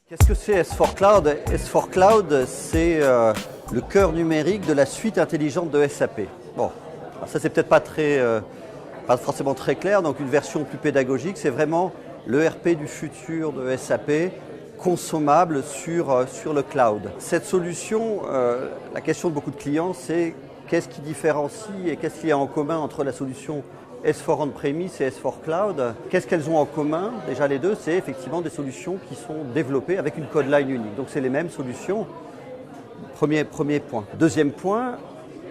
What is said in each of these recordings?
Qu'est-ce que c'est S4 Cloud? S4 Cloud, c'est le cœur numérique de la suite intelligente de SAP. Bon, alors ça c'est peut-être pas forcément très clair, donc une version plus pédagogique, c'est vraiment l'ERP du futur de SAP, consommable sur le cloud. Cette solution, la question de beaucoup de clients, c'est qu'est-ce qui différencie et qu'est-ce qu'il y a en commun entre la solution S4 On-Premise et S4 Cloud. Qu'est-ce qu'elles ont en commun? Déjà les deux, c'est effectivement des solutions qui sont développées avec une code line unique. Donc c'est les mêmes solutions. Premier point. Deuxième point,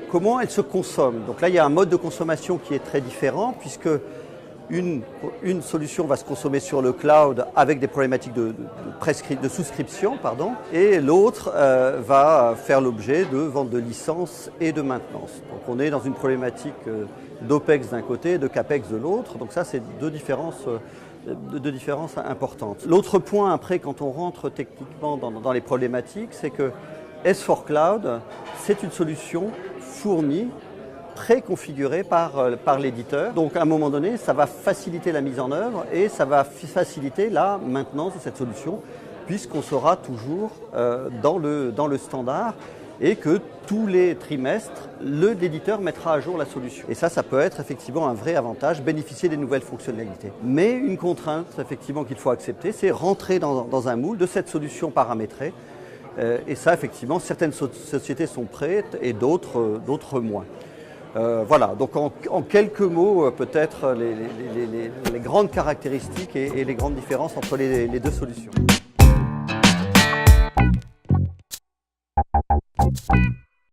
comment elles se consomment? Donc là, il y a un mode de consommation qui est très différent puisque une solution va se consommer sur le cloud avec des problématiques de souscription, et l'autre va faire l'objet de vente de licences et de maintenance. Donc on est dans une problématique d'OPEX d'un côté et de CAPEX de l'autre. Donc ça, c'est deux différences importantes. L'autre point, après, quand on rentre techniquement dans les problématiques, c'est que S4 Cloud, c'est une solution fournie, préconfigurée par l'éditeur. Donc à un moment donné, ça va faciliter la mise en œuvre et ça va faciliter la maintenance de cette solution puisqu'on sera toujours dans le standard et que tous les trimestres, l'éditeur mettra à jour la solution. Et ça peut être effectivement un vrai avantage, bénéficier des nouvelles fonctionnalités. Mais une contrainte effectivement qu'il faut accepter, c'est rentrer dans un moule de cette solution paramétrée. Et ça, effectivement, certaines sociétés sont prêtes et d'autres moins. Voilà, donc en quelques mots, peut-être les grandes caractéristiques et les grandes différences entre les deux solutions.